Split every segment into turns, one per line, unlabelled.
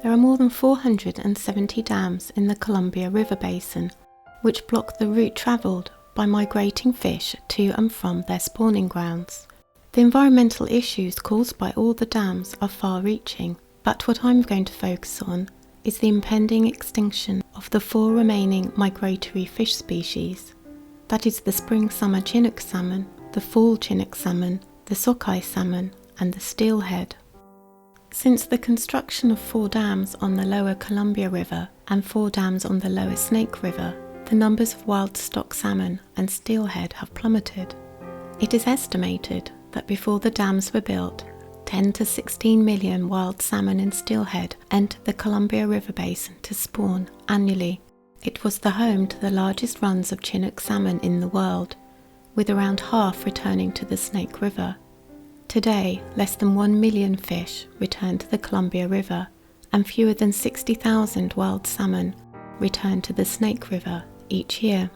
There are more than 470 dams in the Columbia River Basin, which block the route travelled by migrating fish to and from their spawning grounds. The environmental issues caused by all the dams are far-reaching, but what I'm going to focus on is the impending extinction of the 4 remaining migratory fish species. That is the spring-summer Chinook salmon, the fall Chinook salmon, the sockeye salmon, and the steelhead. Since the construction of 4 dams on the lower Columbia River and 4 dams on the lower Snake River, the numbers of wild stock salmon and steelhead have plummeted. It is estimated that before the dams were built, 10 to 16 million wild salmon and steelhead entered the Columbia River Basin to spawn annually. It was the home to the largest runs of Chinook salmon in the world, with around half returning to the Snake River. Today, less than 1 million fish return to the Columbia River, and fewer than 60,000 wild salmon return to the Snake River each year.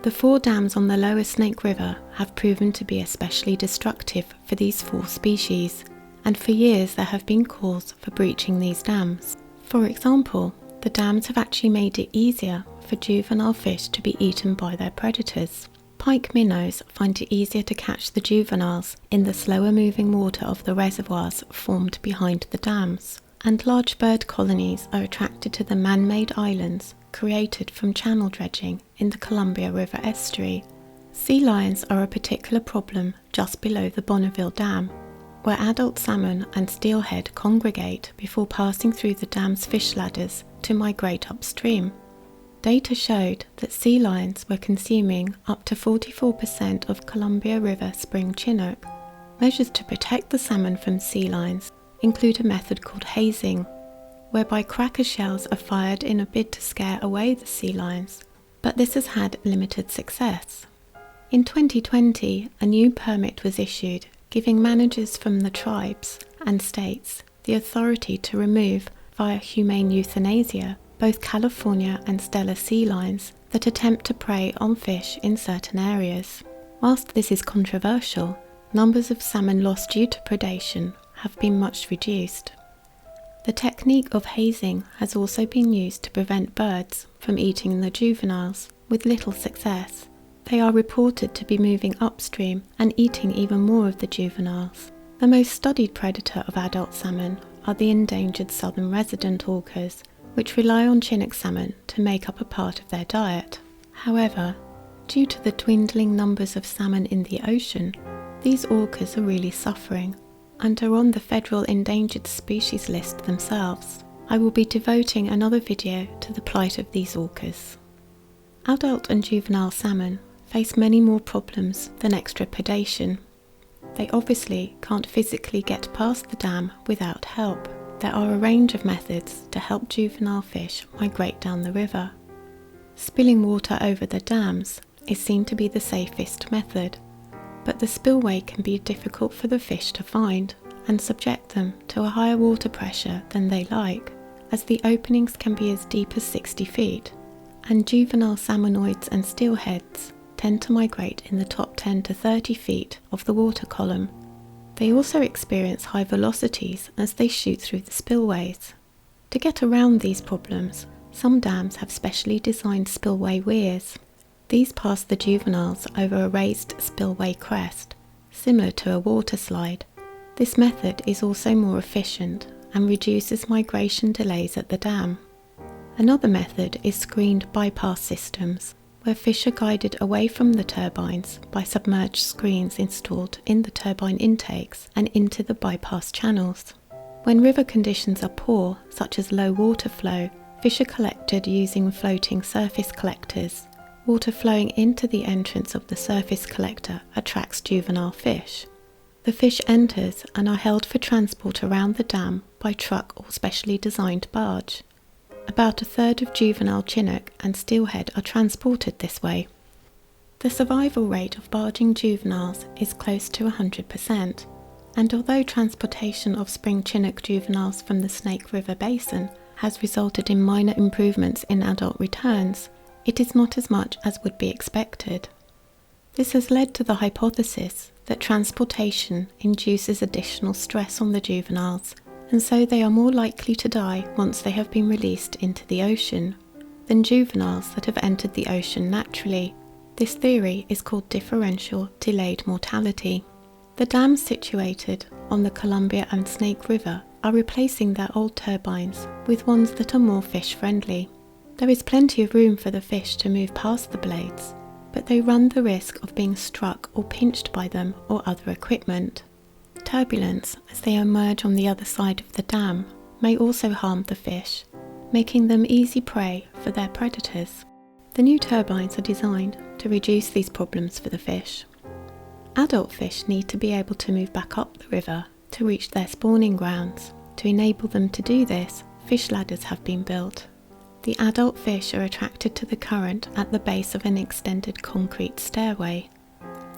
The 4 dams on the lower Snake River have proven to be especially destructive for these 4 species, and for years there have been calls for breaching these dams. For example, the dams have actually made it easier for juvenile fish to be eaten by their predators. Pike minnows find it easier to catch the juveniles in the slower moving water of the reservoirs formed behind the dams, and large bird colonies are attracted to the man-made islands created from channel dredging in the Columbia River estuary. Sea lions are a particular problem just below the Bonneville Dam, where adult salmon and steelhead congregate before passing through the dam's fish ladders to migrate upstream. Data showed that sea lions were consuming up to 44% of Columbia River spring Chinook. Measures to protect the salmon from sea lions include a method called hazing, whereby cracker shells are fired in a bid to scare away the sea lions, but this has had limited success. In 2020, a new permit was issued, giving managers from the tribes and states the authority to remove, via humane euthanasia, both California and Steller sea lions that attempt to prey on fish in certain areas. Whilst this is controversial, numbers of salmon lost due to predation have been much reduced. The technique of hazing has also been used to prevent birds from eating the juveniles, with little success. They are reported to be moving upstream and eating even more of the juveniles. The most studied predator of adult salmon are the endangered southern resident orcas, which rely on Chinook salmon to make up a part of their diet. However, due to the dwindling numbers of salmon in the ocean, these orcas are really suffering and are on the federal endangered species list themselves. I will be devoting another video to the plight of these orcas. Adult and juvenile salmon face many more problems than extra predation. They obviously can't physically get past the dam without help. There are a range of methods to help juvenile fish migrate down the river. Spilling water over the dams is seen to be the safest method, but the spillway can be difficult for the fish to find and subject them to a higher water pressure than they like, as the openings can be as deep as 60 feet, and juvenile salmonoids and steelheads tend to migrate in the top 10 to 30 feet of the water column. They also experience high velocities as they shoot through the spillways. To get around these problems, some dams have specially designed spillway weirs. These pass the juveniles over a raised spillway crest, similar to a water slide. This method is also more efficient and reduces migration delays at the dam. Another method is screened bypass systems, where fish are guided away from the turbines by submerged screens installed in the turbine intakes and into the bypass channels. When river conditions are poor, such as low water flow, fish are collected using floating surface collectors. Water flowing into the entrance of the surface collector attracts juvenile fish. The fish enters and are held for transport around the dam by truck or specially designed barge. About a third of juvenile Chinook and steelhead are transported this way. The survival rate of barging juveniles is close to 100%, and although transportation of spring Chinook juveniles from the Snake River Basin has resulted in minor improvements in adult returns, it is not as much as would be expected. This has led to the hypothesis that transportation induces additional stress on the juveniles and so they are more likely to die once they have been released into the ocean than juveniles that have entered the ocean naturally. This theory is called differential delayed mortality. The dams situated on the Columbia and Snake River are replacing their old turbines with ones that are more fish-friendly. There is plenty of room for the fish to move past the blades, but they run the risk of being struck or pinched by them or other equipment. Turbulence, as they emerge on the other side of the dam, may also harm the fish, making them easy prey for their predators. The new turbines are designed to reduce these problems for the fish. Adult fish need to be able to move back up the river to reach their spawning grounds. To enable them to do this, fish ladders have been built. The adult fish are attracted to the current at the base of an extended concrete stairway.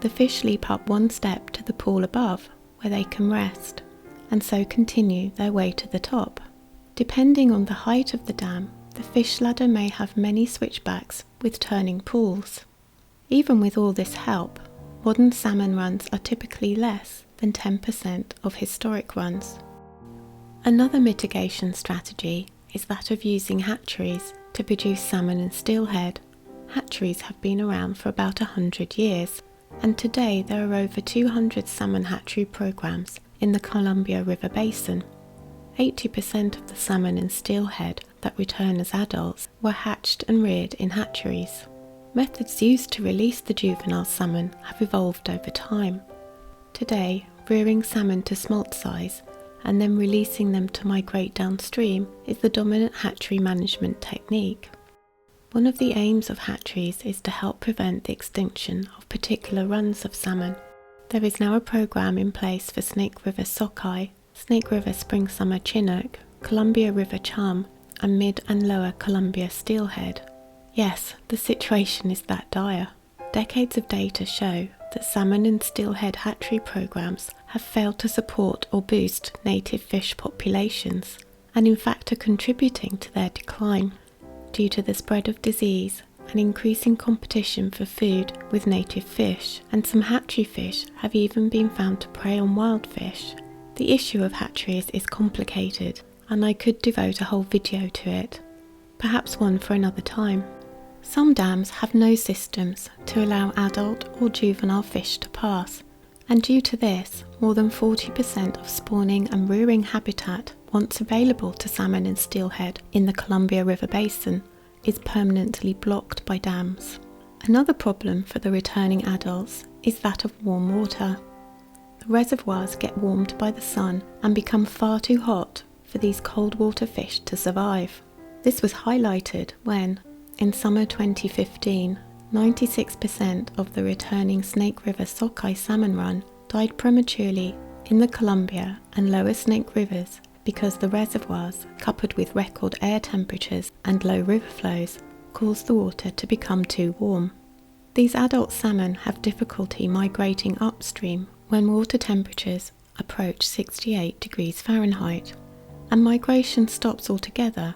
The fish leap up one step to the pool above, where they can rest, and so continue their way to the top. Depending on the height of the dam, the fish ladder may have many switchbacks with turning pools. Even with all this help, modern salmon runs are typically less than 10% of historic runs. Another mitigation strategy is that of using hatcheries to produce salmon and steelhead. Hatcheries have been around for about 100 years, and today there are over 200 salmon hatchery programs in the Columbia River Basin. 80% of the salmon and steelhead that return as adults were hatched and reared in hatcheries. Methods used to release the juvenile salmon have evolved over time. Today, rearing salmon to smolt size and then releasing them to migrate downstream is the dominant hatchery management technique. One of the aims of hatcheries is to help prevent the extinction of particular runs of salmon. There is now a program in place for Snake River sockeye, Snake River spring-summer chinook, Columbia River chum, and mid and lower Columbia steelhead. Yes, the situation is that dire. Decades of data show that salmon and steelhead hatchery programs have failed to support or boost native fish populations, and in fact are contributing to their decline due to the spread of disease and increasing competition for food with native fish, and some hatchery fish have even been found to prey on wild fish. The issue of hatcheries is complicated, and I could devote a whole video to it, perhaps one for another time. Some dams have no systems to allow adult or juvenile fish to pass, and due to this, more than 40% of spawning and rearing habitat once available to salmon and steelhead in the Columbia River Basin is permanently blocked by dams. Another problem for the returning adults is that of warm water. The reservoirs get warmed by the sun and become far too hot for these cold water fish to survive. This was highlighted when, in summer 2015, 96% of the returning Snake River sockeye salmon run died prematurely in the Columbia and lower Snake Rivers because the reservoirs, coupled with record air temperatures and low river flows, caused the water to become too warm. These adult salmon have difficulty migrating upstream when water temperatures approach 68 degrees Fahrenheit, and migration stops altogether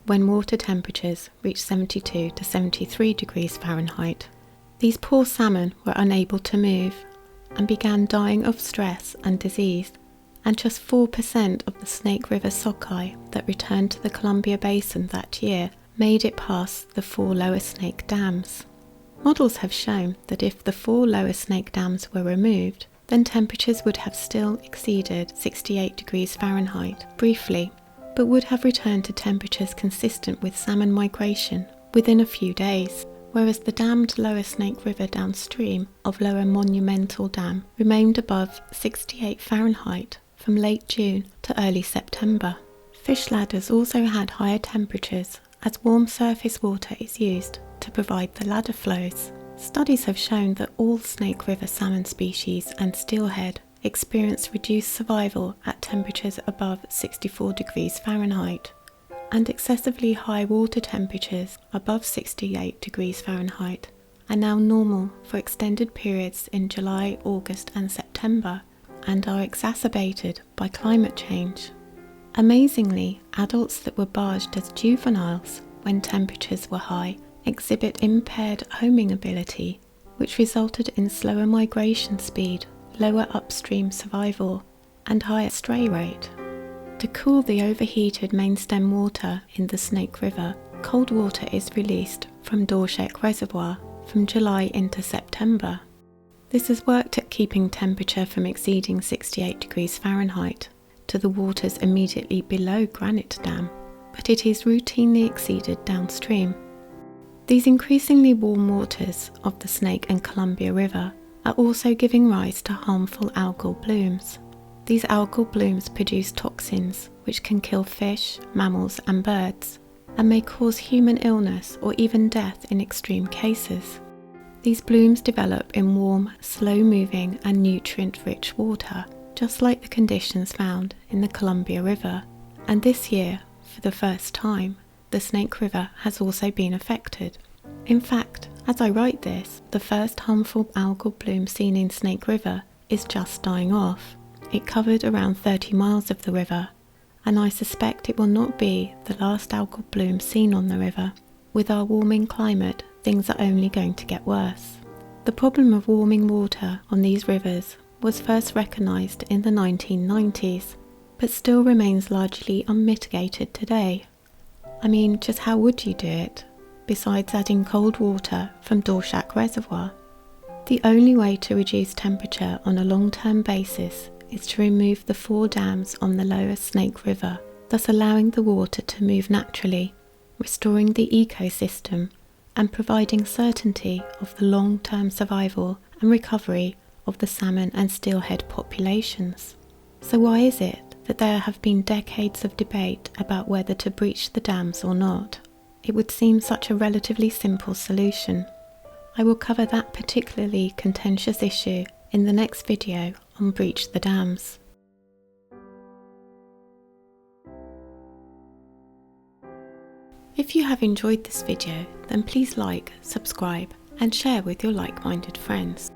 when water temperatures reach 72 to 73 degrees Fahrenheit. These poor salmon were unable to move and began dying of stress and disease, and just 4% of the Snake River sockeye that returned to the Columbia Basin that year made it past the 4 lower Snake dams. Models have shown that if the 4 lower Snake dams were removed, then temperatures would have still exceeded 68 degrees Fahrenheit briefly, but would have returned to temperatures consistent with salmon migration within a few days, whereas the dammed lower Snake River downstream of Lower Monumental Dam remained above 68 Fahrenheit from late June to early September. Fish ladders also had higher temperatures as warm surface water is used to provide the ladder flows. Studies have shown that all Snake River salmon species and steelhead experience reduced survival at temperatures above 64 degrees Fahrenheit, and excessively high water temperatures above 68 degrees Fahrenheit are now normal for extended periods in July, August and September, and are exacerbated by climate change. Amazingly, adults that were barged as juveniles when temperatures were high exhibit impaired homing ability, which resulted in slower migration speed, lower upstream survival, and higher stray rate. To cool the overheated main stem water in the Snake River, cold water is released from Dorshek Reservoir from July into September. This has worked at keeping temperature from exceeding 68 degrees Fahrenheit to the waters immediately below Granite Dam, but it is routinely exceeded downstream. These increasingly warm waters of the Snake and Columbia River are also giving rise to harmful algal blooms. These algal blooms produce toxins which can kill fish, mammals and birds, and may cause human illness or even death in extreme cases. These blooms develop in warm, slow-moving and nutrient-rich water, just like the conditions found in the Columbia River. And this year, for the first time, the Snake River has also been affected. In fact, as I write this, the first harmful algal bloom seen in Snake River is just dying off. It covered around 30 miles of the river, and I suspect it will not be the last algal bloom seen on the river. With our warming climate, things are only going to get worse. The problem of warming water on these rivers was first recognised in the 1990s, but still remains largely unmitigated today. I mean, just how would you do it, besides adding cold water from Dorshak Reservoir? The only way to reduce temperature on a long-term basis is to remove the 4 dams on the lower Snake River, thus allowing the water to move naturally, restoring the ecosystem and providing certainty of the long-term survival and recovery of the salmon and steelhead populations. So why is it that there have been decades of debate about whether to breach the dams or not? It would seem such a relatively simple solution. I will cover that particularly contentious issue in the next video on Breach the Dams. If you have enjoyed this video, then please like, subscribe and share with your like-minded friends.